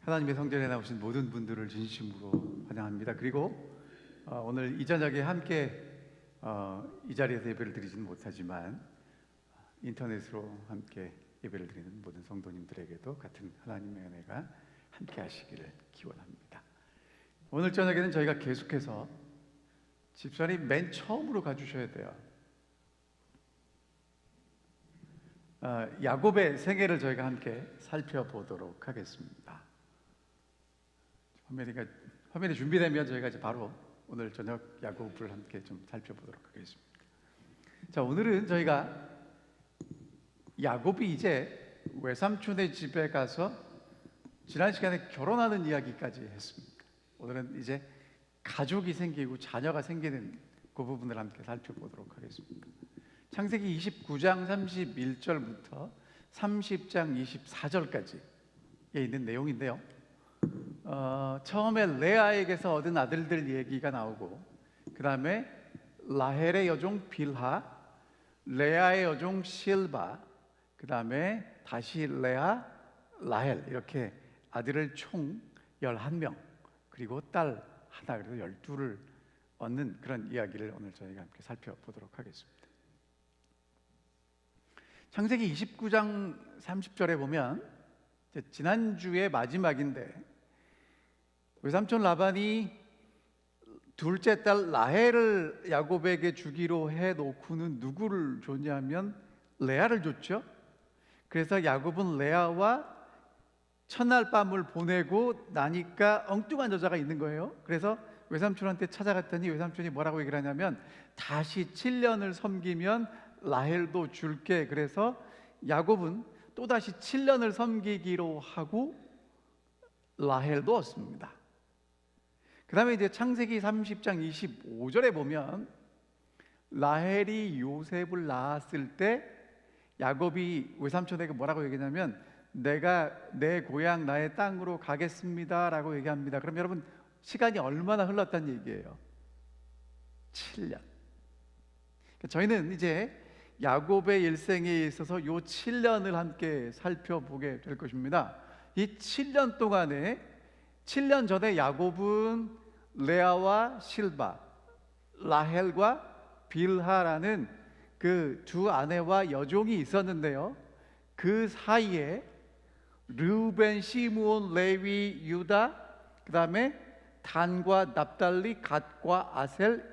하나님의 성전에 나오신 모든 분들을 진심으로 환영합니다. 그리고 오늘 이 저녁에 함께 이 자리에서 예배를 드리지는 못하지만 인터넷으로 함께 예배를 드리는 모든 성도님들에게도 같은 하나님의 은혜가 함께 하시기를 기원합니다. 오늘 저녁에는 저희가 계속해서 집사님 맨 처음으로 가주셔야 돼요. 야곱의 생애를 저희가 함께 살펴보도록 하겠습니다. 화면이 준비되면 저희가 이제 바로 오늘 저녁 야곱을 함께 좀 살펴보도록 하겠습니다. 자, 오늘은 저희가 야곱이 이제 외삼촌의 집에 가서 지난 시간에 결혼하는 이야기까지 했습니다. 오늘은 이제 가족이 생기고 자녀가 생기는 그 부분을 함께 살펴보도록 하겠습니다. 창세기 29장 31절부터 30장 24절까지에 있는 내용인데요. 처음에 레아에게서 얻은 아들들 얘기가 나오고, 그 다음에 라헬의 여종 빌하, 레아의 여종 실바, 그 다음에 다시 레아, 라헬, 이렇게 아들을 총 11명, 그리고 딸 하나, 그래서 12를 얻는 그런 이야기를 오늘 저희가 함께 살펴보도록 하겠습니다. 창세기 29장 30절에 보면 지난주의 마지막인데, 외삼촌 라반이 둘째 딸 라헬을 야곱에게 주기로 해놓고는 누구를 줬냐면 레아를 줬죠. 그래서 야곱은 레아와 첫날 밤을 보내고 나니까 엉뚱한 여자가 있는 거예요. 그래서 외삼촌한테 찾아갔더니 외삼촌이 뭐라고 얘기를 하냐면, 다시 7년을 섬기면 라헬도 줄게. 그래서 야곱은 또다시 7년을 섬기기로 하고 라헬도 얻습니다. 그 다음에 이제 창세기 30장 25절에 보면 라헬이 요셉을 낳았을 때 야곱이 외삼촌에게 뭐라고 얘기하냐면, 내가 내 고향 나의 땅으로 가겠습니다 라고 얘기합니다. 그럼 여러분, 시간이 얼마나 흘렀다는 얘기예요? 7년. 저희는 이제 야곱의 일생에 있어서 요 7년을 함께 살펴보게 될 것입니다. 이 7년 동안에 7년 전에 야곱은 레아와 실바, 라헬과 빌하라는 그 두 아내와 여종이 있었는데요, 그 사이에 르우벤, 시므온, 레위, 유다, 그 다음에 단과 납달리, 갓과 아셀,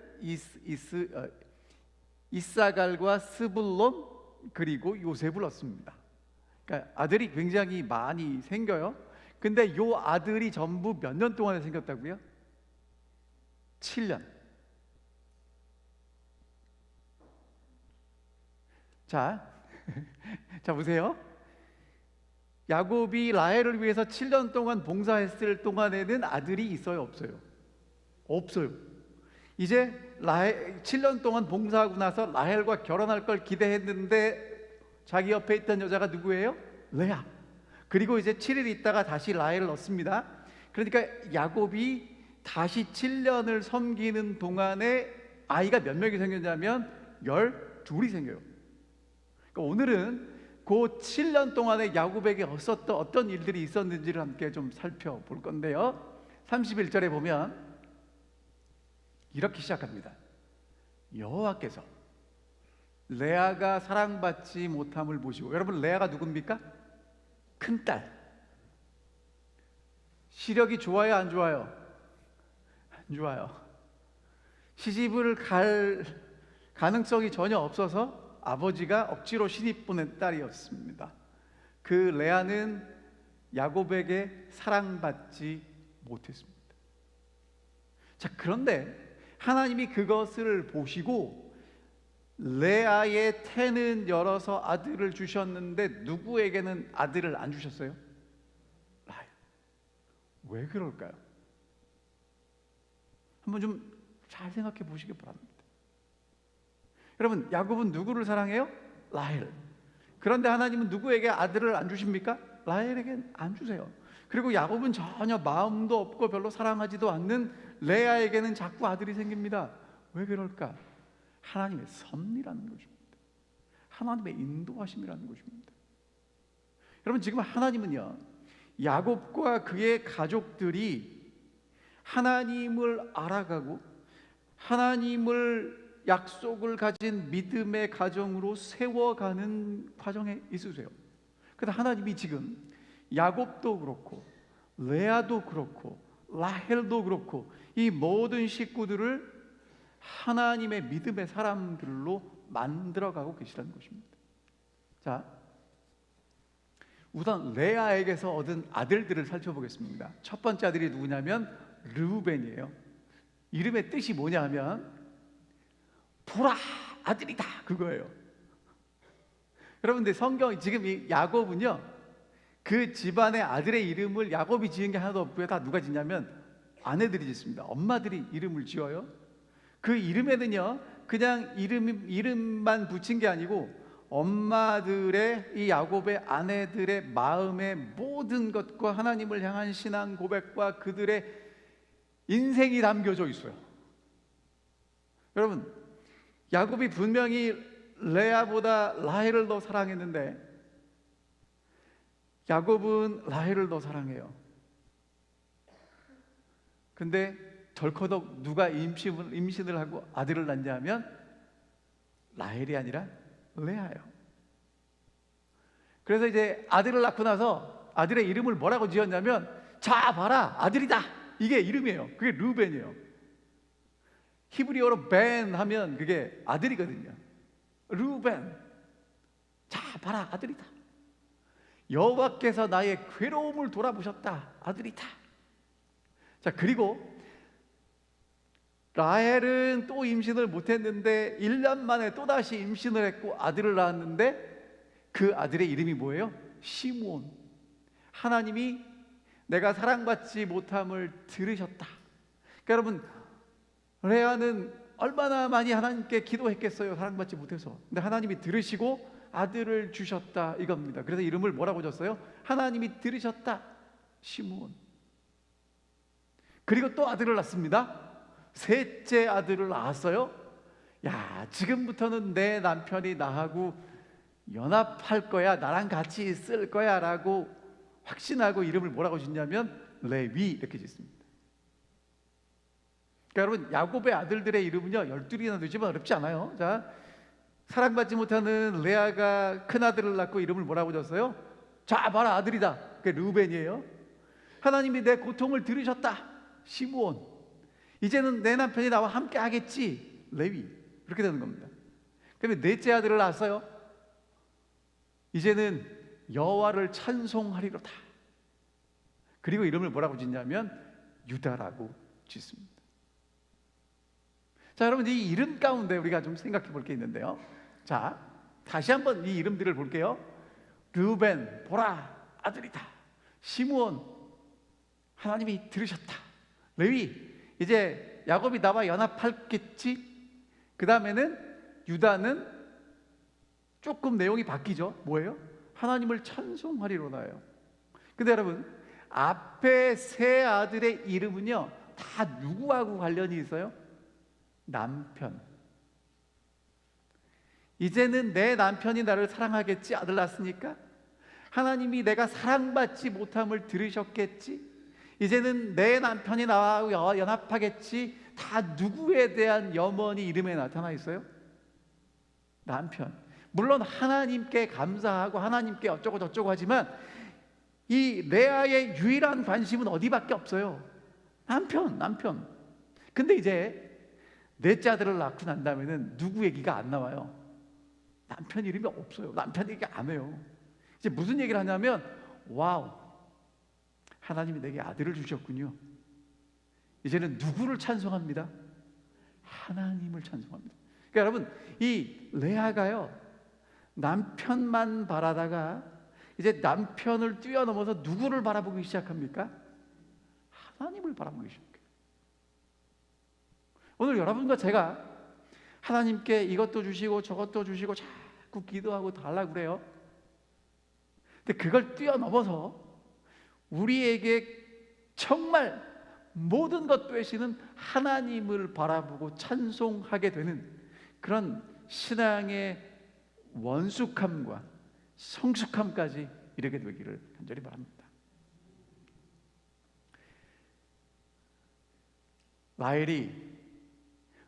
이사갈과 스불론, 그리고 요셉을 얻습니다. 그러니까 아들이 굉장히 많이 생겨요. 근데 요 아들이 전부 몇 년 동안에 생겼다고요? 7년. 자 보세요. 야곱이 라헬을 위해서 7년 동안 봉사했을 동안에는 아들이 있어요, 없어요? 없어요. 이제 7년 동안 봉사하고 나서 라헬과 결혼할 걸 기대했는데 자기 옆에 있던 여자가 누구예요? 레아. 그리고 이제 7일 있다가 다시 라헬을 얻습니다. 그러니까 야곱이 다시 7년을 섬기는 동안에 아이가 몇 명이 생겼냐면 12이 생겨요. 그러니까 오늘은 그 7년 동안에 야곱에게 어떤 일들이 있었는지를 함께 좀 살펴볼 건데요, 31절에 보면 이렇게 시작합니다. 여호와께서 레아가 사랑받지 못함을 보시고, 여러분, 레아가 누굽니까? 큰딸. 시력이 좋아요, 안 좋아요? 안 좋아요. 시집을 갈 가능성이 전혀 없어서 아버지가 억지로 시집 보낸 딸이었습니다. 그 레아는 야곱에게 사랑받지 못했습니다. 자, 그런데 하나님이 그것을 보시고 레아의 태는 열어서 아들을 주셨는데 누구에게는 아들을 안 주셨어요? 라헬. 왜 그럴까요? 한번 좀 잘 생각해 보시기 바랍니다. 여러분, 야곱은 누구를 사랑해요? 라헬. 그런데 하나님은 누구에게 아들을 안 주십니까? 라헬에게 안 주세요. 그리고 야곱은 전혀 마음도 없고 별로 사랑하지도 않는 레아에게는 자꾸 아들이 생깁니다. 왜 그럴까? 하나님의 섭리라는 것입니다. 하나님의 인도하심이라는 것입니다. 여러분, 지금 하나님은요, 야곱과 그의 가족들이 하나님을 알아가고 하나님을 약속을 가진 믿음의 가정으로 세워가는 과정에 있으세요. 그래서 하나님이 지금 야곱도 그렇고 레아도 그렇고 라헬도 그렇고 이 모든 식구들을 하나님의 믿음의 사람들로 만들어가고 계시다는 것입니다. 자, 우선 레아에게서 얻은 아들들을 살펴보겠습니다. 첫 번째 아들이 누구냐면 르우벤이에요. 이름의 뜻이 뭐냐 하면 보라 아들이다 그거예요. 여러분들 성경 지금 이 야곱은요, 그 집안의 아들의 이름을 야곱이 지은 게 하나도 없고요. 다 누가 짓냐면 아내들이 짓습니다. 엄마들이 이름을 지어요. 그 이름에는요 그냥 이름만 붙인 게 아니고 엄마들의, 이 야곱의 아내들의 마음의 모든 것과 하나님을 향한 신앙 고백과 그들의 인생이 담겨져 있어요. 여러분, 야곱이 분명히 레아보다 라헬을 더 사랑했는데 야곱은 라헬을 더 사랑해요. 근데 덜커덕 누가 임신을 하고 아들을 낳냐 하면 라헬이 아니라 레아예요. 그래서 이제 아들을 낳고 나서 아들의 이름을 뭐라고 지었냐면 자 봐라 아들이다, 이게 이름이에요. 그게 르벤이에요. 히브리어로 벤 하면 그게 아들이거든요. 르벤, 자 봐라 아들이다. 여호와께서 나의 괴로움을 돌아보셨다, 아들이다. 자, 그리고 라헬은 또 임신을 못했는데 1년 만에 또다시 임신을 했고 아들을 낳았는데 그 아들의 이름이 뭐예요? 시므온. 하나님이 내가 사랑받지 못함을 들으셨다. 그러니까 여러분, 레아는 얼마나 많이 하나님께 기도했겠어요, 사랑받지 못해서. 근데 하나님이 들으시고 아들을 주셨다 이겁니다. 그래서 이름을 뭐라고 줬어요? 하나님이 들으셨다, 시므온. 그리고 또 아들을 낳습니다. 셋째 아들을 낳았어요. 야, 지금부터는 내 남편이 나하고 연합할 거야, 나랑 같이 있을 거야 라고 확신하고 이름을 뭐라고 짓냐면 레위 이렇게 짓습니다. 그러니까 여러분, 야곱의 아들들의 이름은요 12이나 되지만 어렵지 않아요. 자, 사랑받지 못하는 레아가 큰 아들을 낳고 이름을 뭐라고 줬어요? 자 봐라 아들이다, 그게 르우벤이에요. 하나님이 내 고통을 들으셨다, 시므온. 이제는 내 남편이 나와 함께 하겠지, 레위. 그렇게 되는 겁니다. 그다음에 넷째 아들을 낳았어요. 이제는 여호와를 찬송하리로다. 그리고 이름을 뭐라고 짓냐면 유다라고 짓습니다. 자, 여러분, 이 이름 가운데 우리가 좀 생각해 볼 게 있는데요. 자, 다시 한번 이 이름들을 볼게요. 르우벤, 보라 아들이다. 시므온, 하나님이 들으셨다. 레위, 이제 야곱이 나와 연합하겠지. 그 다음에는 유다는 조금 내용이 바뀌죠. 뭐예요? 하나님을 찬송하리로다예요. 근데 여러분, 앞에 세 아들의 이름은요 다 누구하고 관련이 있어요? 남편. 이제는 내 남편이 나를 사랑하겠지, 아들 낳았으니까. 하나님이 내가 사랑받지 못함을 들으셨겠지. 이제는 내 남편이 나와 연합하겠지. 다 누구에 대한 염원이 이름에 나타나 있어요? 남편. 물론 하나님께 감사하고 하나님께 어쩌고 저쩌고 하지만 이 레아의 유일한 관심은 어디밖에 없어요? 남편. 근데 이제 넷째 아들을 낳고 난 다음에는 누구 얘기가 안 나와요. 남편 이름이 없어요. 남편 얘기 안 해요. 이제 무슨 얘기를 하냐면 와우, 하나님이 내게 아들을 주셨군요. 이제는 누구를 찬송합니다? 하나님을 찬송합니다. 그러니까 여러분, 이 레아가요 남편만 바라다가 이제 남편을 뛰어넘어서 누구를 바라보기 시작합니까? 하나님을 바라보기 시작해요. 오늘 여러분과 제가 하나님께 이것도 주시고 저것도 주시고 자꾸 기도하고 달라고 그래요. 근데 그걸 뛰어넘어서 우리에게 정말 모든 것 되시는 하나님을 바라보고 찬송하게 되는 그런 신앙의 원숙함과 성숙함까지 이르게 되기를 간절히 바랍니다. 라헬이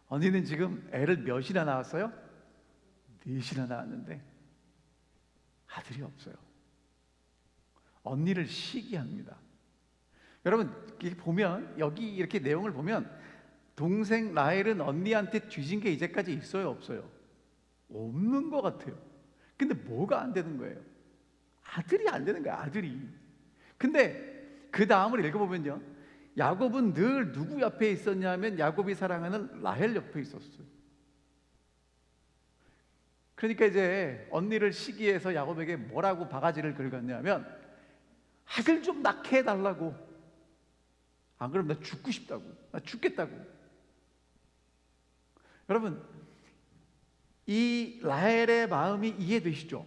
언니는 지금 애를 몇이나 낳았어요? 넷이나 낳았는데 아들이 없어요. 언니를 시기합니다. 여러분 이렇게 보면, 여기 이렇게 내용을 보면 동생 라헬은 언니한테 뒤진 게 이제까지 있어요, 없어요? 없는 것 같아요. 근데 뭐가 안 되는 거예요? 아들이 안 되는 거예요, 아들이. 근데 그 다음을 읽어보면요, 야곱은 늘 누구 옆에 있었냐면 야곱이 사랑하는 라헬 옆에 있었어요. 그러니까 이제 언니를 시기해서 야곱에게 뭐라고 바가지를 긁었냐면, 아들 좀 낳게 해달라고. 안 그러면 나 죽고 싶다고, 나 죽겠다고. 여러분, 이 라헬의 마음이 이해되시죠?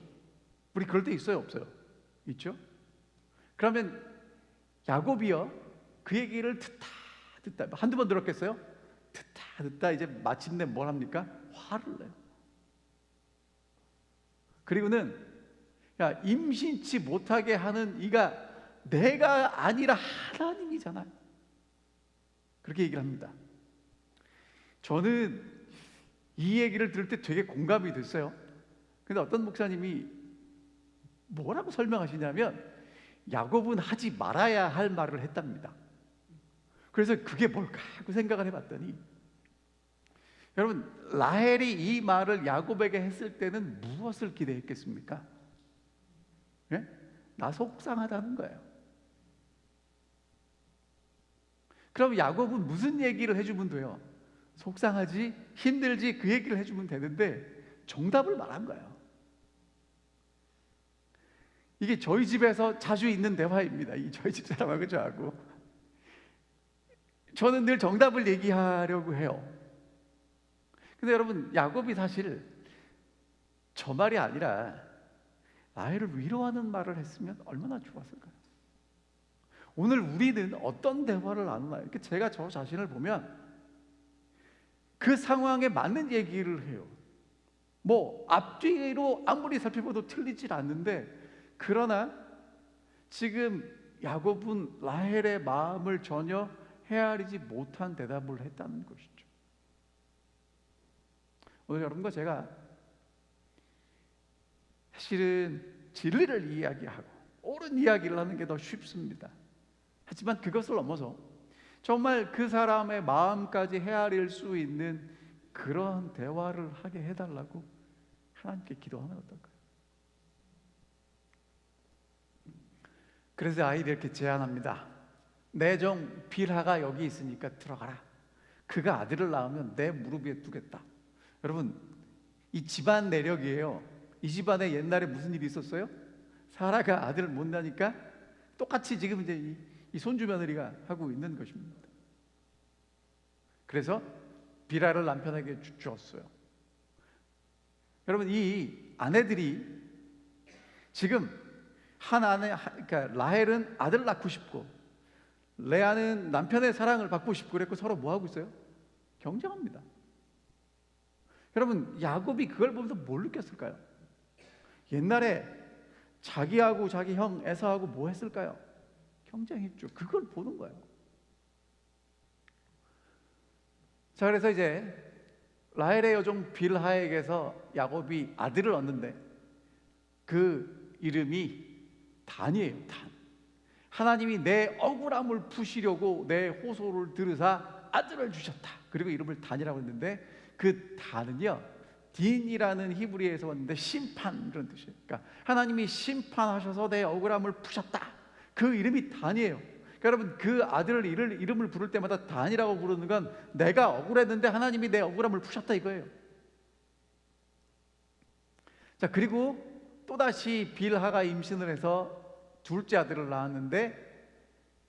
우리 그럴 때 있어요, 없어요? 있죠? 그러면 야곱이요, 그 얘기를 듣다 한두 번 들었겠어요? 듣다 이제 마침내 뭘 합니까? 화를 내요. 그리고는, 야, 임신치 못하게 하는 이가 내가 아니라 하나님이잖아요. 그렇게 얘기를 합니다. 저는 이 얘기를 들을 때 되게 공감이 됐어요. 근데 어떤 목사님이 뭐라고 설명하시냐면, 야곱은 하지 말아야 할 말을 했답니다. 그래서 그게 뭘까 하고 생각을 해봤더니, 여러분, 라헬이 이 말을 야곱에게 했을 때는 무엇을 기대했겠습니까? 예? 나 속상하다는 거예요. 그럼 야곱은 무슨 얘기를 해주면 돼요? 속상하지, 힘들지, 그 얘기를 해주면 되는데 정답을 말한 거예요. 이게 저희 집에서 자주 있는 대화입니다. 이 저희 집 사람하고 저하고. 저는 늘 정답을 얘기하려고 해요. 근데 여러분, 야곱이 사실 저 말이 아니라 라헬을 위로하는 말을 했으면 얼마나 좋았을까요? 오늘 우리는 어떤 대화를 나누나요? 이렇게 제가 저 자신을 보면 그 상황에 맞는 얘기를 해요. 뭐 앞뒤로 아무리 살펴봐도 틀리질 않는데, 그러나 지금 야곱은 라헬의 마음을 전혀 헤아리지 못한 대답을 했다는 것이죠. 오늘 여러분과 제가 사실은 진리를 이야기하고 옳은 이야기를 하는 게 더 쉽습니다. 하지만 그것을 넘어서 정말 그 사람의 마음까지 헤아릴 수 있는 그런 대화를 하게 해달라고 하나님께 기도하면 어떨까요? 그래서 아이들께 제안합니다. 내 종 빌하가 여기 있으니까 들어가라. 그가 아들을 낳으면 내 무릎 위에 두겠다. 여러분, 이 집안 내력이에요. 이 집안에 옛날에 무슨 일이 있었어요? 사라가 아들을 못 낳으니까 똑같이 지금 이제 이 손주 며느리가 하고 있는 것입니다. 그래서 빌하를 남편에게 주었어요. 여러분, 이 아내들이 지금 한 아내, 그러니까 라헬은 아들 낳고 싶고 레아는 남편의 사랑을 받고 싶고 그랬고, 서로 뭐 하고 있어요? 경쟁합니다. 여러분, 야곱이 그걸 보면서 뭘 느꼈을까요? 옛날에 자기하고 자기 형 에사하고 뭐 했을까요? 경쟁했죠. 그걸 보는 거예요. 자, 그래서 이제 라헬의 여종 빌하에게서 야곱이 아들을 얻는데 그 이름이 단이에요. 단. 하나님이 내 억울함을 푸시려고 내 호소를 들으사 아들을 주셨다. 그리고 이름을 단이라고 했는데, 그 단은요, 딘이라는 히브리어에서 왔는데 심판, 이런 뜻이에요. 그러니까 하나님이 심판하셔서 내 억울함을 푸셨다. 그 이름이 단이에요. 그러니까 여러분, 그 아들 이름을 부를 때마다 단이라고 부르는 건 내가 억울했는데 하나님이 내 억울함을 푸셨다 이거예요. 자, 그리고 또다시 빌하가 임신을 해서 둘째 아들을 낳았는데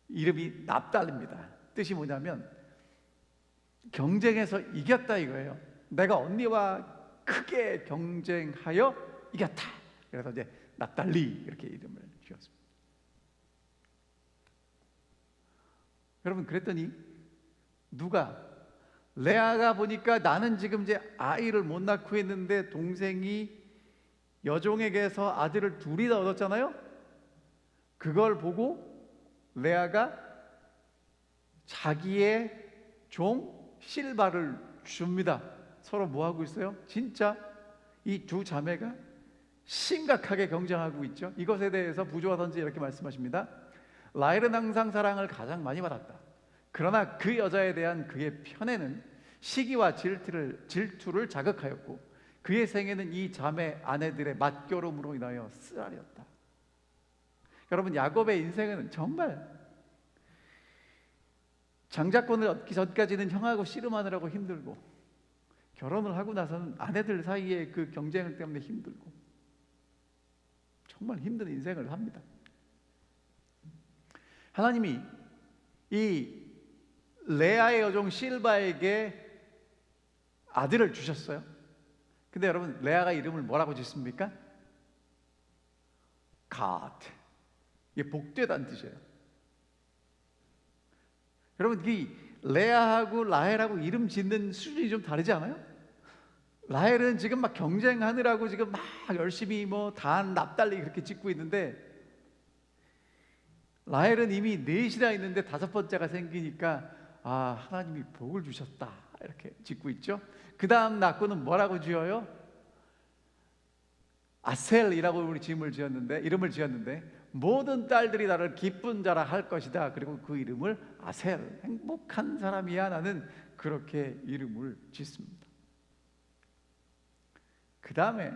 이름이 납달리입니다. 뜻이 뭐냐면 경쟁에서 이겼다 이거예요. 내가 언니와 크게 경쟁하여 이겼다. 그래서 이제 납달리 이렇게 이름을 지었습니다. 여러분, 그랬더니 누가, 레아가 보니까 나는 지금 이제 아이를 못 낳고 있는데 동생이 여종에게서 아들을 둘이 다 얻었잖아요. 그걸 보고 레아가 자기의 종 실바를 줍니다. 서로 뭐 하고 있어요? 진짜 이 두 자매가 심각하게 경쟁하고 있죠. 이것에 대해서 부조와 선지 이렇게 말씀하십니다. 라헬은 항상 사랑을 가장 많이 받았다. 그러나 그 여자에 대한 그의 편애는 시기와 질투를 자극하였고 그의 생애는 이 자매 아내들의 맞결음으로 인하여 쓰라렸다. 여러분, 야곱의 인생은 정말 장자권을 얻기 전까지는 형하고 씨름하느라고 힘들고, 결혼을 하고 나서는 아내들 사이의 그 경쟁 때문에 힘들고, 정말 힘든 인생을 삽니다. 하나님이 이 레아의 여종 실바에게 아들을 주셨어요. 근데 여러분, 레아가 이름을 뭐라고 짓습니까? God. 이게 복되다는 뜻이에요. 여러분, 이 레아하고 라헬하고 이름 짓는 수준이 좀 다르지 않아요? 라헬은 지금 막 경쟁하느라고 지금 막 열심히 뭐 단, 납달리 그렇게 짓고 있는데, 라헬은 이미 넷이나 있는데 다섯 번째가 생기니까 아, 하나님이 복을 주셨다 이렇게 짓고 있죠. 그 다음 낳고는 뭐라고 지어요? 아셀이라고 우리 이름을 지었는데 모든 딸들이 나를 기쁜 자라 할 것이다. 그리고 그 이름을 아셀, 행복한 사람이야 나는, 그렇게 이름을 짓습니다. 그 다음에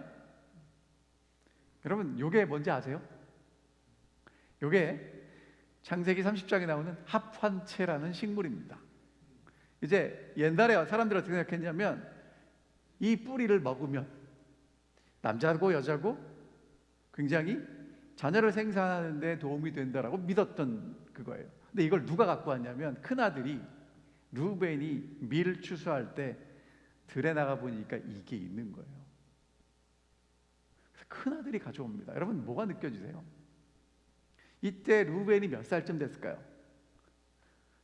여러분, 요게 뭔지 아세요? 요게 창세기 30장에 나오는 합환채라는 식물입니다. 이제 옛날에 사람들이 어떻게 생각했냐면, 이 뿌리를 먹으면 남자고 여자고 굉장히 자녀를 생산하는 데 도움이 된다라고 믿었던 그거예요. 근데 이걸 누가 갖고 왔냐면, 큰아들이 루벤이 밀을 추수할 때 들에 나가 보니까 이게 있는 거예요. 그래서 큰아들이 가져옵니다. 여러분, 뭐가 느껴지세요? 이때 루벤이 몇 살쯤 됐을까요?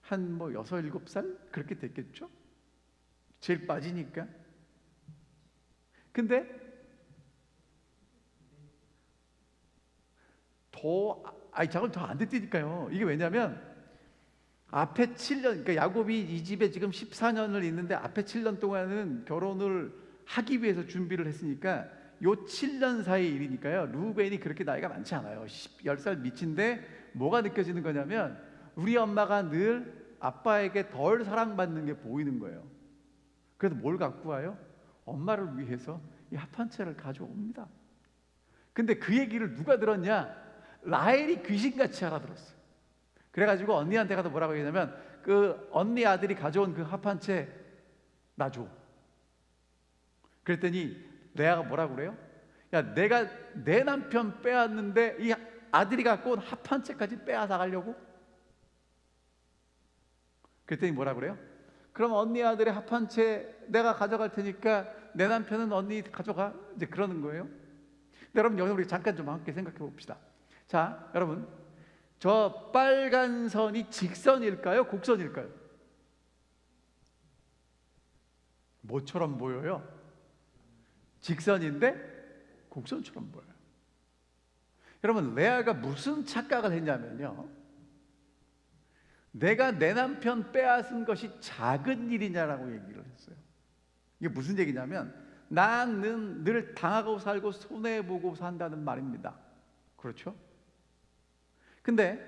한 뭐 6, 7살? 그렇게 됐겠죠? 제일 빠지니까. 근데 잠깐 더 안 됐다니까요. 이게 왜냐면 앞에 7년, 그러니까 야곱이 이 집에 지금 14년을 있는데 앞에 7년 동안은 결혼을 하기 위해서 준비를 했으니까 요 7년 사이 일이니까요. 루벤이 그렇게 나이가 많지 않아요. 10살 미친데 뭐가 느껴지는 거냐면, 우리 엄마가 늘 아빠에게 덜 사랑받는 게 보이는 거예요. 그래서 뭘 갖고 와요? 엄마를 위해서 이 합한채를 가져옵니다. 근데 그 얘기를 누가 들었냐? 라헬이 귀신같이 알아들었어요. 그래가지고 언니한테 가서 뭐라고 얘기하냐면, 그 언니 아들이 가져온 그 합한채 나 줘. 그랬더니 레아가 뭐라고 그래요? 야, 내가 내 남편 빼앗는데 이 아들이 갖고 온 합한채까지 빼앗아 가려고? 그랬더니 뭐라고 그래요? 그럼 언니 아들의 합한채 내가 가져갈 테니까 내 남편은 언니 가져가, 이제 그러는 거예요. 근데 여러분, 여기서 우리 잠깐 좀 함께 생각해 봅시다. 자, 여러분, 저 빨간 선이 직선일까요? 곡선일까요? 뭐처럼 보여요? 직선인데 곡선처럼 보여요. 여러분, 레아가 무슨 착각을 했냐면요, 내가 내 남편 빼앗은 것이 작은 일이냐라고 얘기를 했어요. 이게 무슨 얘기냐면, 나는 늘 당하고 살고 손해보고 산다는 말입니다. 그렇죠? 근데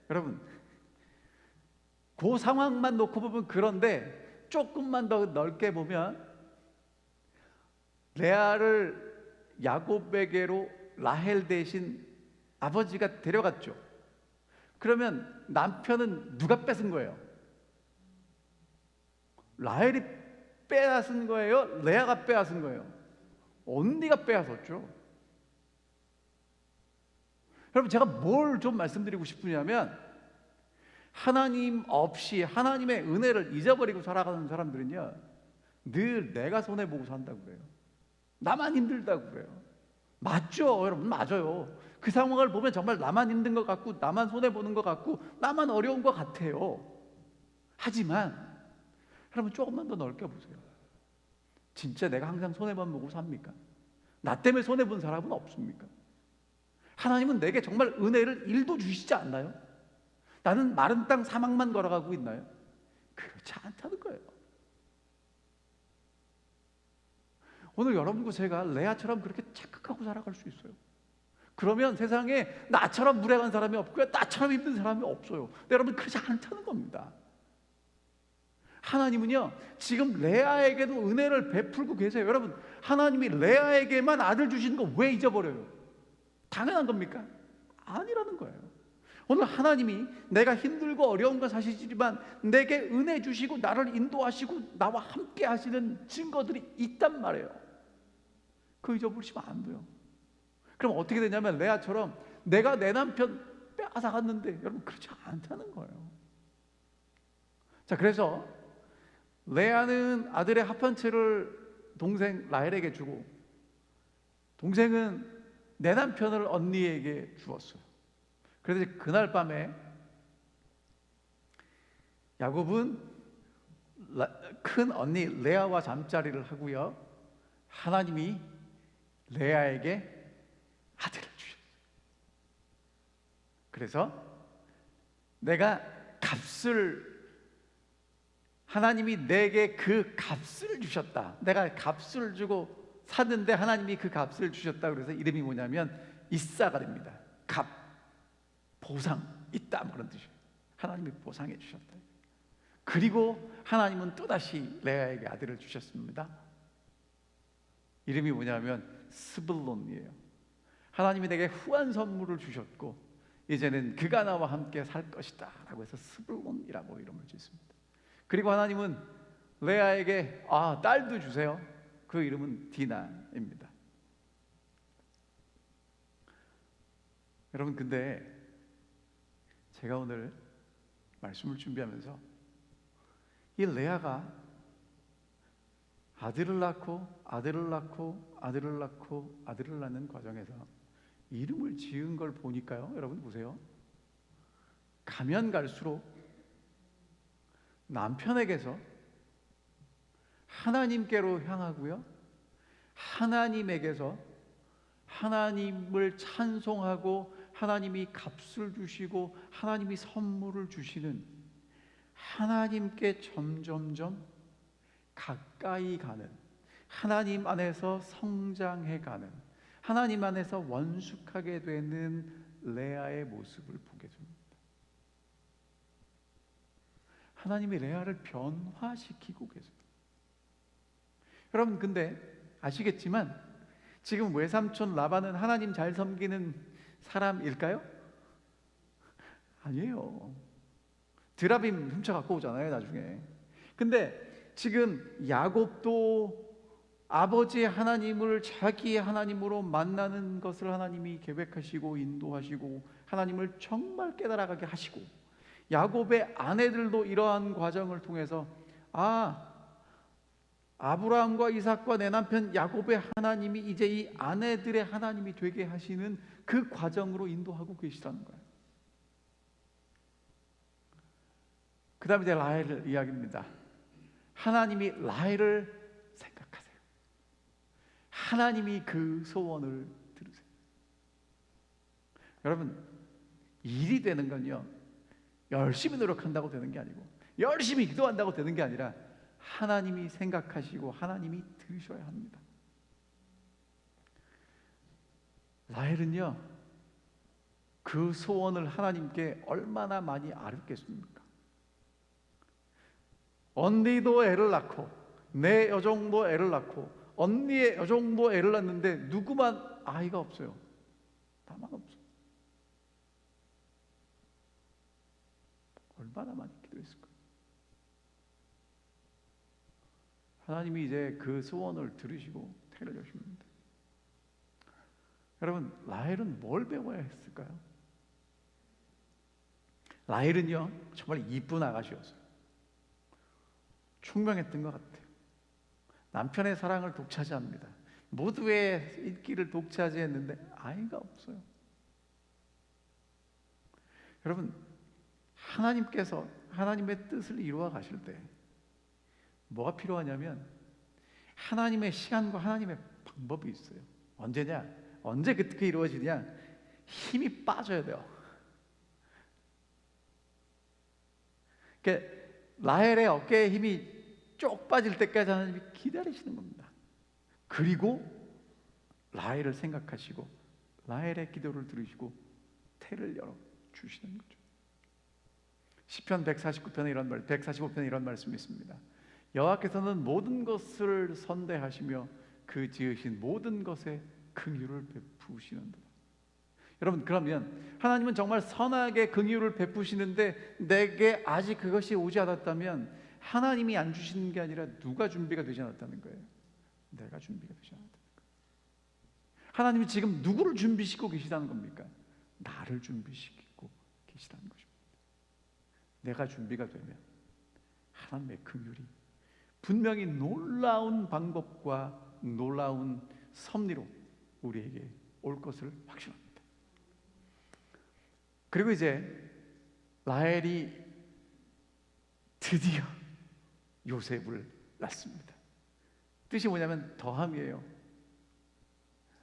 여러분, 그 상황만 놓고 보면 그런데, 조금만 더 넓게 보면 레아를 야곱에게로 라헬 대신 아버지가 데려갔죠. 그러면 남편은 누가 뺏은 거예요? 라헬이 빼앗은 거예요? 레아가 빼앗은 거예요? 언니가 빼앗았죠. 여러분, 제가 뭘 좀 말씀드리고 싶으냐면, 하나님 없이 하나님의 은혜를 잊어버리고 살아가는 사람들은요, 늘 내가 손해보고 산다고 그래요. 나만 힘들다고 그래요. 맞죠? 여러분, 맞아요. 그 상황을 보면 정말 나만 힘든 것 같고, 나만 손해보는 것 같고, 나만 어려운 것 같아요. 하지만 여러분, 조금만 더 넓게 보세요. 진짜 내가 항상 손해만 보고 삽니까? 나 때문에 손해본 사람은 없습니까? 하나님은 내게 정말 은혜를 1도 주시지 않나요? 나는 마른 땅 사막만 걸어가고 있나요? 그렇지 않다는 거예요. 오늘 여러분과 제가 레아처럼 그렇게 착각하고 살아갈 수 있어요. 그러면 세상에 나처럼 무례한 사람이 없고요, 나처럼 힘든 사람이 없어요. 여러분, 그렇지 않다는 겁니다. 하나님은요, 지금 레아에게도 은혜를 베풀고 계세요. 여러분, 하나님이 레아에게만 아들 주시는 거 왜 잊어버려요? 당연한 겁니까? 아니라는 거예요. 오늘 하나님이 내가 힘들고 어려운 건 사실이지만 내게 은혜 주시고 나를 인도하시고 나와 함께 하시는 증거들이 있단 말이에요. 그거 잊어버리시면 안 돼요. 그럼 어떻게 되냐면 레아처럼 내가 내 남편 빼앗아갔는데, 여러분, 그렇지 않다는 거예요. 자, 그래서 레아는 아들의 합판체를 동생 라헬에게 주고, 동생은 내 남편을 언니에게 주었어요. 그래서 그날 밤에 야곱은 큰 언니 레아와 잠자리를 하고요, 하나님이 레아에게 아들을 주셨어요. 그래서 내가 하나님이 내게 그 값을 주셨다. 내가 값을 주고 샀는데 하나님이 그 값을 주셨다. 그래서 이름이 뭐냐면 이사가 됩니다. 값, 보상, 있다, 그런 뜻이에요. 하나님이 보상해 주셨다. 그리고 하나님은 또다시 레아에게 아들을 주셨습니다. 이름이 뭐냐면 스불론이에요. 하나님이 내게 후한 선물을 주셨고 이제는 그가 나와 함께 살 것이다 라고 해서 스불론이라고 이름을 짓습니다. 그리고 하나님은 레아에게 딸도 주세요. 그 이름은 디나입니다. 여러분, 근데 제가 오늘 말씀을 준비하면서 이 레아가 아들을 낳고 아들을 낳고 아들을 낳고 아들을 낳는 과정에서 이름을 지은 걸 보니까요, 여러분 보세요, 가면 갈수록 남편에게서 하나님께로 향하고요, 하나님에게서 하나님을 찬송하고 하나님이 값을 주시고 하나님이 선물을 주시는 하나님께 점점점 가까이 가는, 하나님 안에서 성장해가는, 하나님 안에서 원숙하게 되는 레아의 모습을 보게 됩니다. 하나님이 레아를 변화시키고 계십니다. 여러분, 근데 아시겠지만 지금 외삼촌 라반은 하나님 잘 섬기는 사람일까요? 아니에요. 드라빔 훔쳐갖고 오잖아요, 나중에. 근데 지금 야곱도 아버지 하나님을 자기 하나님으로 만나는 것을 하나님이 계획하시고 인도하시고 하나님을 정말 깨달아가게 하시고, 야곱의 아내들도 이러한 과정을 통해서 아브라함과 이삭과 내 남편 야곱의 하나님이 이제 이 아내들의 하나님이 되게 하시는 그 과정으로 인도하고 계시다는 거예요. 그 다음에 이제 라헬 이야기입니다. 하나님이 라헬을 생각하세요. 하나님이 그 소원을 들으세요. 여러분, 일이 되는 건요, 열심히 노력한다고 되는 게 아니고 열심히 기도한다고 되는 게 아니라 하나님이 생각하시고 하나님이 들으셔야 합니다. 라헬은요, 그 소원을 하나님께 얼마나 많이 아뢰겠습니까? 언니도 애를 낳고 내 여종도 애를 낳고 언니의 여종도 애를 낳는데 누구만 아이가 없어요? 나만 없어. 얼마나 많이 기도했을까요? 하나님이 이제 그 소원을 들으시고 태를 여십니다. 여러분, 라헬은 뭘 배워야 했을까요? 라헬은요, 정말 이쁜 아가씨였어요. 총명했던 것 같아요. 남편의 사랑을 독차지합니다. 모두의 인기를 독차지했는데 아이가 없어요. 여러분, 하나님께서 하나님의 뜻을 이루어 가실 때 뭐가 필요하냐면 하나님의 시간과 하나님의 방법이 있어요. 언제냐? 언제 그렇게 이루어지냐? 힘이 빠져야 돼요. 그러니까 라헬의 어깨에 힘이 쪽 빠질 때까지 하나님이 기다리시는 겁니다. 그리고 라헬을 생각하시고 라헬의 기도를 들으시고 태를 열어 주시는 거죠. 시편 149편에 이런 145편에 이런 말씀이 있습니다. 여호와께서는 모든 것을 선대하시며 그 지으신 모든 것에 긍휼을 베푸시는도다. 여러분, 그러면 하나님은 정말 선하게 긍휼을 베푸시는데 내게 아직 그것이 오지 않았다면 하나님이 안 주시는 게 아니라 누가 준비가 되지 않았다는 거예요? 내가 준비가 되지 않았다는 거예요. 하나님이 지금 누구를 준비시키고 계시다는 겁니까? 나를 준비시키고 계시다는 것입니다. 내가 준비가 되면 하나님의 긍휼이 분명히 놀라운 방법과 놀라운 섭리로 우리에게 올 것을 확신합니다. 그리고 이제 라헬이 드디어 요셉을 낳습니다. 뜻이 뭐냐면 더함이에요.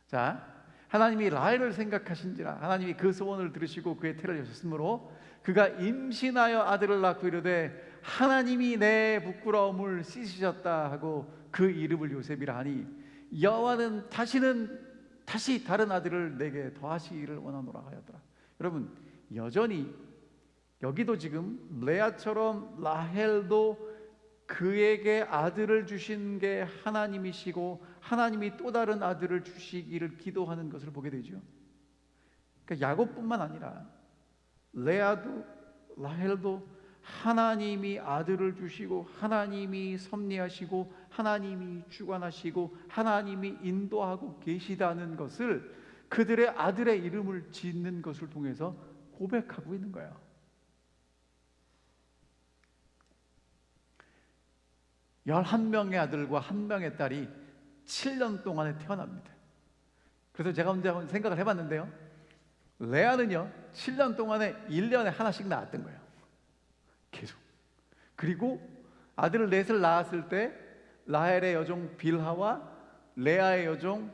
자, 하나님이 라헬을 생각하신지라 하나님이 그 소원을 들으시고 그의 태를 여셨으므로 그가 임신하여 아들을 낳고 이르되 하나님이 내 부끄러움을 씻으셨다 하고 그 이름을 요셉이라 하니 여호와는 다시 다른 아들을 내게 더하시기를 원하노라 하였더라. 여러분, 여전히 여기도 지금 레아처럼 라헬도 그에게 아들을 주신 게 하나님이시고 하나님이 또 다른 아들을 주시기를 기도하는 것을 보게 되죠. 그러니까 야곱뿐만 아니라 레아도 라헬도 하나님이 아들을 주시고 하나님이 섭리하시고 하나님이 주관하시고 하나님이 인도하고 계시다는 것을 그들의 아들의 이름을 짓는 것을 통해서 고백하고 있는 거예요. 11명의 아들과 1명의 딸이 7년 동안에 태어납니다. 그래서 제가 혼자 한번 생각을 해봤는데요, 레아는요 7년 동안에 1년에 하나씩 낳았던 거예요. 계속. 그리고 아들을 넷을 낳았을 때 라헬의 여종 빌하와 레아의 여종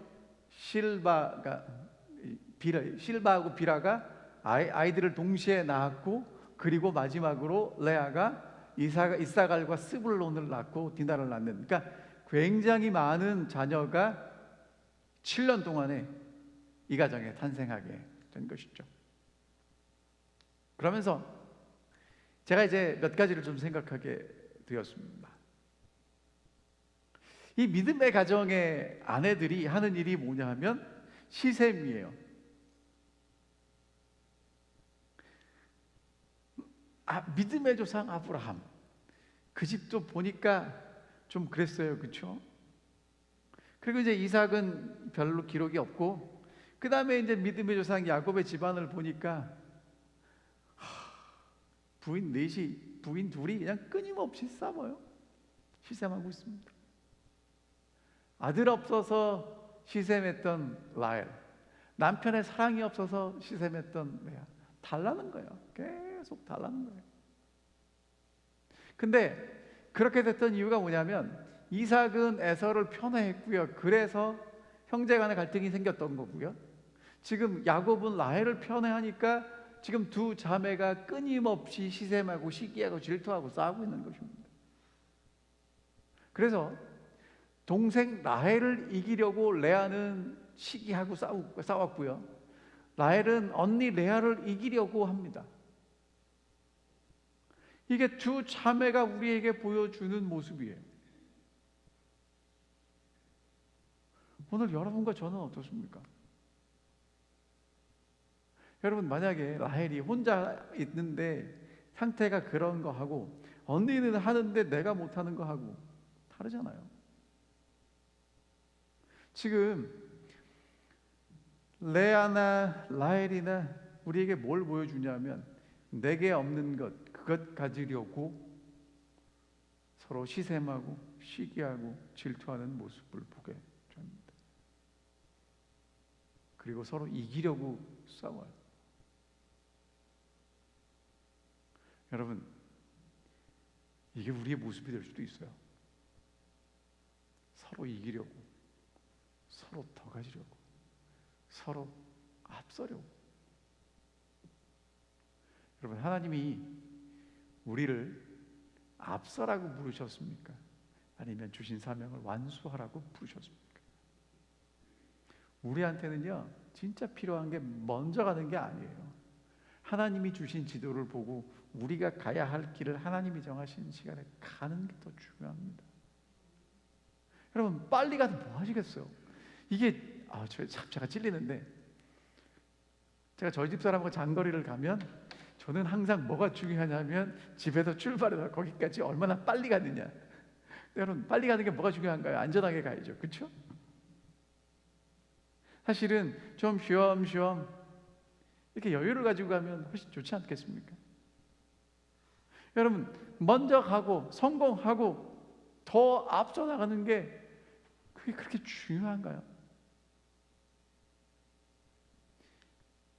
실바하고 비라가 아이들을 동시에 낳았고, 그리고 마지막으로 레아가 이사갈과 스불론을 낳고 디나를 낳는, 그러니까 굉장히 많은 자녀가 7년 동안에 이 가정에 탄생하게 된 것이죠. 그러면서 제가 이제 몇 가지를 좀 생각하게 되었습니다. 이 믿음의 가정의 아내들이 하는 일이 뭐냐 하면 시샘이에요. 믿음의 조상 아브라함, 그 집도 보니까 좀 그랬어요, 그렇죠? 그리고 이제 이삭은 별로 기록이 없고, 그 다음에 이제 믿음의 조상 야곱의 집안을 보니까 부인 둘이 그냥 끊임없이 싸워요. 시샘하고 있습니다. 아들 없어서 시샘했던 라헬, 남편의 사랑이 없어서 시샘했던 레아, 달라는 거예요. 계속 달라는 거예요. 근데 그렇게 됐던 이유가 뭐냐면 이삭은 에서를 편애했고요. 그래서 형제간의 갈등이 생겼던 거고요. 지금 야곱은 라헬을 편애하니까 지금 두 자매가 끊임없이 시샘하고 시기하고 질투하고 싸우고 있는 것입니다. 그래서 동생 라헬을 이기려고 레아는 시기하고 싸웠고요. 라헬은 언니 레아를 이기려고 합니다. 이게 두 자매가 우리에게 보여주는 모습이에요. 오늘 여러분과 저는 어떻습니까? 여러분, 만약에 라헬이 혼자 있는데 상태가 그런 거 하고 언니는 하는데 내가 못하는 거 하고 다르잖아요. 지금 레아나 라헬이나 우리에게 뭘 보여주냐면 내게 없는 것, 그것 가지려고 서로 시샘하고 시기하고 질투하는 모습을 보게 됩니다. 그리고 서로 이기려고 싸워요. 여러분, 이게 우리의 모습이 될 수도 있어요. 서로 이기려고, 서로 더 가지려고, 서로 앞서려고. 여러분, 하나님이 우리를 앞서라고 부르셨습니까? 아니면 주신 사명을 완수하라고 부르셨습니까? 우리한테는요, 진짜 필요한 게 먼저 가는 게 아니에요. 하나님이 주신 지도를 보고 우리가 가야 할 길을 하나님이 정하신 시간에 가는 게 더 중요합니다. 여러분, 빨리 가서 뭐 하시겠어요? 이게 제가 찔리는데, 제가 저희 집 사람하고 장거리를 가면 저는 항상 뭐가 중요하냐면 집에서 출발해서 거기까지 얼마나 빨리 가느냐. 여러분, 빨리 가는 게 뭐가 중요한가요? 안전하게 가야죠, 그렇죠? 사실은 좀 쉬엄쉬엄 이렇게 여유를 가지고 가면 훨씬 좋지 않겠습니까? 여러분, 먼저 가고 성공하고 더 앞서 나가는 게 그게 그렇게 중요한가요?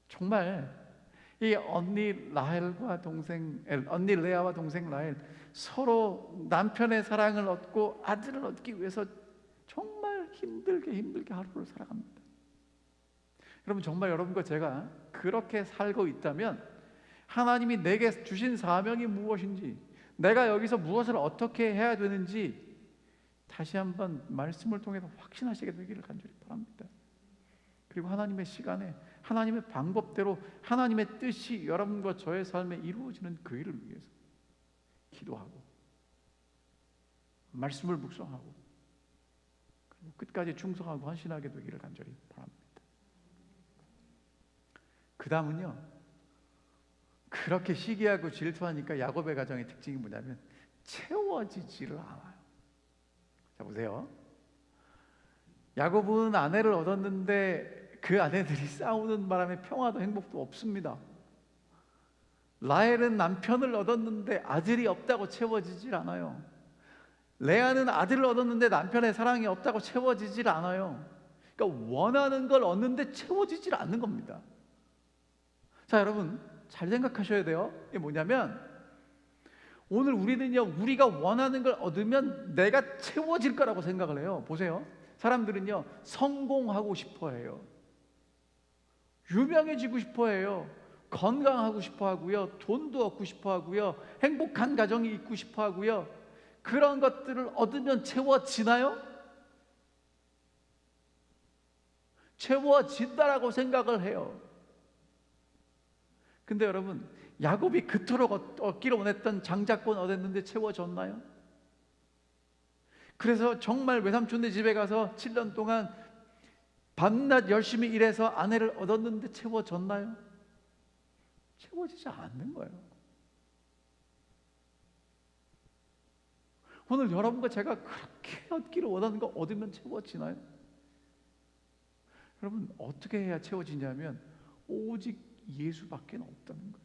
정말 이 언니 레아와 동생 라헬 서로 남편의 사랑을 얻고 아들을 얻기 위해서 정말 힘들게 하루를 살아갑니다. 여러분, 정말 여러분과 제가 그렇게 살고 있다면 하나님이 내게 주신 사명이 무엇인지, 내가 여기서 무엇을 어떻게 해야 되는지 다시 한번 말씀을 통해서 확신하시게 되기를 간절히 바랍니다. 그리고 하나님의 시간에 하나님의 방법대로 하나님의 뜻이 여러분과 저의 삶에 이루어지는 그 일을 위해서 기도하고 말씀을 묵상하고 그리고 끝까지 충성하고 헌신하게 되기를 간절히 바랍니다. 그 다음은요, 그렇게 시기하고 질투하니까 야곱의 가정의 특징이 뭐냐면 채워지지를 않아요. 자, 보세요. 야곱은 아내를 얻었는데 그 아내들이 싸우는 바람에 평화도 행복도 없습니다. 라헬은 남편을 얻었는데 아들이 없다고 채워지질 않아요. 레아는 아들을 얻었는데 남편의 사랑이 없다고 채워지질 않아요. 그러니까 원하는 걸 얻는데 채워지질 않는 겁니다. 자, 여러분 잘 생각하셔야 돼요. 이게 뭐냐면 오늘 우리는요, 우리가 원하는 걸 얻으면 내가 채워질 거라고 생각을 해요. 보세요. 사람들은요, 성공하고 싶어 해요. 유명해지고 싶어 해요. 건강하고 싶어 하고요. 돈도 얻고 싶어 하고요. 행복한 가정이 있고 싶어 하고요. 그런 것들을 얻으면 채워지나요? 채워진다라고 생각을 해요. 근데 여러분, 야곱이 그토록 얻기를 원했던 장자권 얻었는데 채워졌나요? 그래서 정말 외삼촌네 집에 가서 7년 동안 밤낮 열심히 일해서 아내를 얻었는데 채워졌나요? 채워지지 않는 거예요. 오늘 여러분과 제가 그렇게 얻기를 원하는 거 얻으면 채워지나요? 여러분, 어떻게 해야 채워지냐면 오직 예수밖에 없다는 거예요.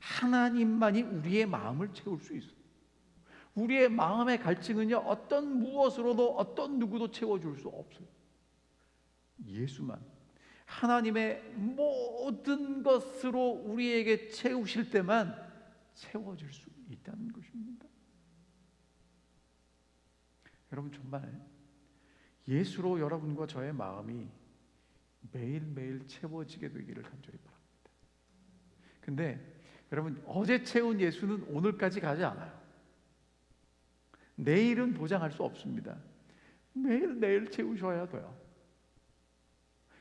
하나님만이 우리의 마음을 채울 수 있어요. 우리의 마음의 갈증은요, 어떤 무엇으로도 어떤 누구도 채워줄 수 없어요. 예수만, 하나님의 모든 것으로 우리에게 채우실 때만 채워질 수 있다는 것입니다. 여러분, 정말 예수로 여러분과 저의 마음이 매일매일 채워지게 되기를 간절히 바랍니다. 근데 여러분, 어제 채운 예수는 오늘까지 가지 않아요. 내일은 보장할 수 없습니다. 매일매일 채우셔야 돼요.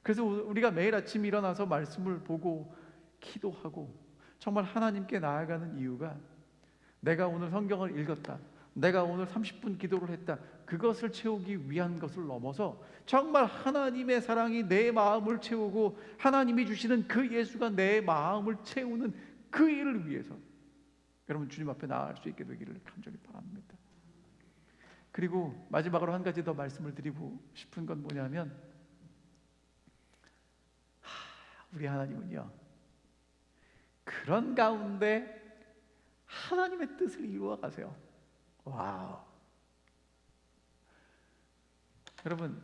그래서 우리가 매일 아침 일어나서 말씀을 보고 기도하고 정말 하나님께 나아가는 이유가 내가 오늘 성경을 읽었다, 내가 오늘 30분 기도를 했다, 그것을 채우기 위한 것을 넘어서 정말 하나님의 사랑이 내 마음을 채우고 하나님이 주시는 그 예수가 내 마음을 채우는 그 일을 위해서 여러분 주님 앞에 나아갈 수 있게 되기를 간절히 바랍니다. 그리고 마지막으로 한 가지 더 말씀을 드리고 싶은 건 뭐냐면 우리 하나님은요, 그런 가운데 하나님의 뜻을 이루어 가세요. 와우. 여러분,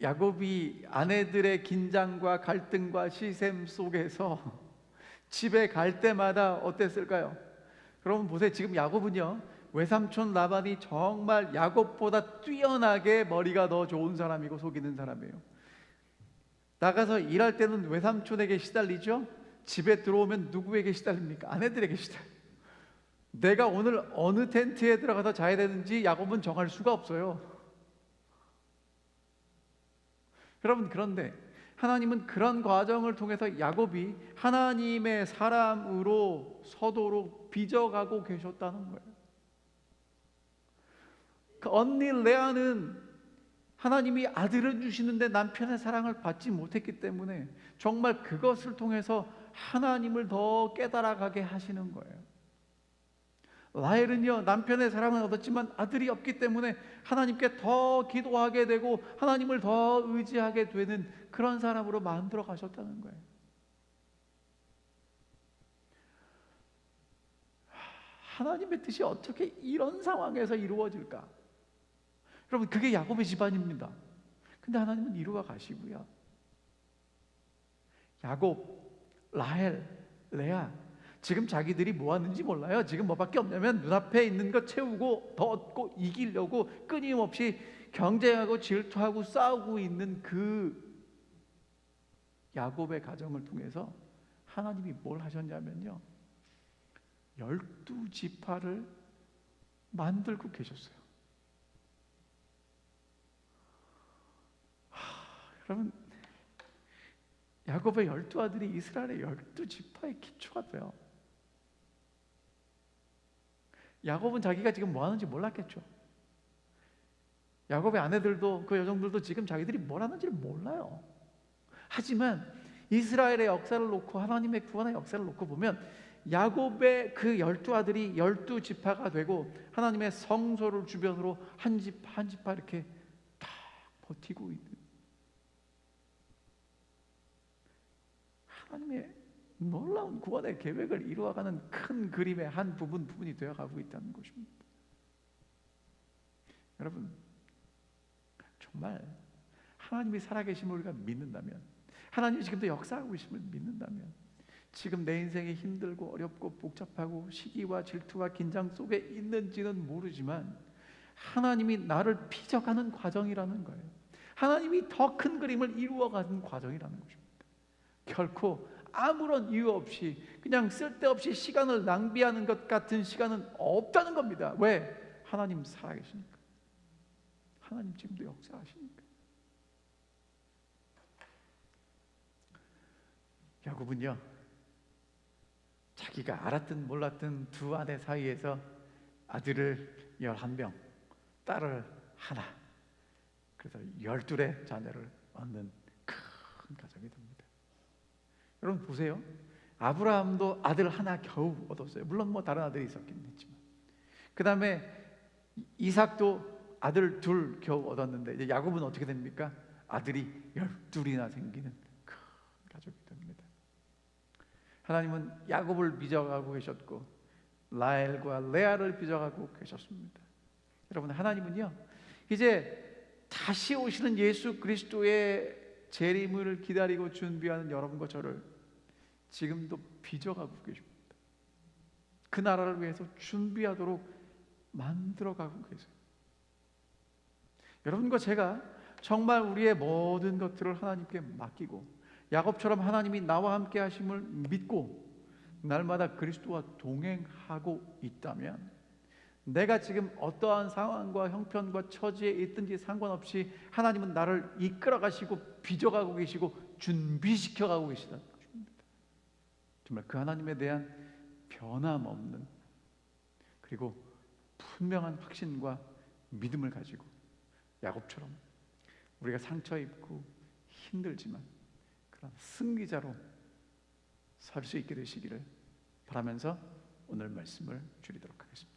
야곱이 아내들의 긴장과 갈등과 시샘 속에서 집에 갈 때마다 어땠을까요? 여러분 보세요. 지금 야곱은요, 외삼촌 라반이 정말 야곱보다 뛰어나게 머리가 더 좋은 사람이고 속이는 사람이에요. 나가서 일할 때는 외삼촌에게 시달리죠. 집에 들어오면 누구에게 시달립니까? 아내들에게 시달려요. 내가 오늘 어느 텐트에 들어가서 자야 되는지 야곱은 정할 수가 없어요. 여러분, 그런데 하나님은 그런 과정을 통해서 야곱이 하나님의 사람으로 서도록 빚어가고 계셨다는 거예요. 그 언니 레아는 하나님이 아들을 주시는데 남편의 사랑을 받지 못했기 때문에 정말 그것을 통해서 하나님을 더 깨달아가게 하시는 거예요. 라헬은요, 남편의 사랑을 얻었지만 아들이 없기 때문에 하나님께 더 기도하게 되고 하나님을 더 의지하게 되는 그런 사람으로 만들어 가셨다는 거예요. 하나님의 뜻이 어떻게 이런 상황에서 이루어질까? 여러분, 그게 야곱의 집안입니다. 근데 하나님은 이루어 가시고요, 야곱, 라헬, 레아, 지금 자기들이 뭐 하는지 몰라요. 지금 뭐밖에 없냐면 눈앞에 있는 거 채우고 더 얻고 이기려고 끊임없이 경쟁하고 질투하고 싸우고 있는 그 야곱의 가정을 통해서 하나님이 뭘 하셨냐면요, 12지파를 만들고 계셨어요. 여러분, 야곱의 12아들이 이스라엘의 12지파의 기초가 돼요. 야곱은 자기가 지금 뭐 하는지 몰랐겠죠. 야곱의 아내들도, 그 여종들도 지금 자기들이 뭘 하는지를 몰라요. 하지만 이스라엘의 역사를 놓고, 하나님의 구원의 역사를 놓고 보면 야곱의 그 12아들이 12지파가 되고 하나님의 성소를 주변으로 한 지파 한 지파 이렇게 딱 버티고 있는 하나님의 놀라운 구원의 계획을 이루어가는 큰 그림의 한 부분이 되어가고 있다는 것입니다. 여러분, 정말 하나님이 살아계심을 우리가 믿는다면, 하나님이 지금도 역사하고 계심을 믿는다면, 지금 내 인생이 힘들고 어렵고 복잡하고 시기와 질투와 긴장 속에 있는지는 모르지만 하나님이 나를 빚어가는 과정이라는 거예요. 하나님이 더 큰 그림을 이루어가는 과정이라는 것입니다. 결코 아무런 이유 없이 그냥 쓸데없이 시간을 낭비하는 것 같은 시간은 없다는 겁니다. 왜? 하나님 살아계시니까. 하나님 지금도 역사하시니까. 야곱은요, 자기가 알았든 몰랐든 두 아내 사이에서 아들을 11명, 딸을 하나, 그래서 12의 자녀를 얻는 큰 가정이 됩니다. 여러분 보세요. 아브라함도 아들 하나 겨우 얻었어요. 물론 뭐 다른 아들이 있었긴 했지만. 그 다음에 이삭도 아들 둘 겨우 얻었는데, 이제 야곱은 어떻게 됩니까? 아들이 12이나 생기는 큰 가족이 됩니다. 하나님은 야곱을 빚어가고 계셨고 라헬과 레아를 빚어가고 계셨습니다. 여러분, 하나님은요, 이제 다시 오시는 예수 그리스도의 재림을 기다리고 준비하는 여러분과 저를 지금도 빚어가고 계십니다. 그 나라를 위해서 준비하도록 만들어가고 계세요. 여러분과 제가 정말 우리의 모든 것들을 하나님께 맡기고 야곱처럼 하나님이 나와 함께 하심을 믿고 날마다 그리스도와 동행하고 있다면, 내가 지금 어떠한 상황과 형편과 처지에 있든지 상관없이 하나님은 나를 이끌어 가시고 빚어가고 계시고 준비시켜 가고 계시다는 것입니다. 정말 그 하나님에 대한 변함없는, 그리고 분명한 확신과 믿음을 가지고 야곱처럼 우리가 상처 입고 힘들지만 그런 승리자로 설 수 있게 되시기를 바라면서 오늘 말씀을 줄이도록 하겠습니다.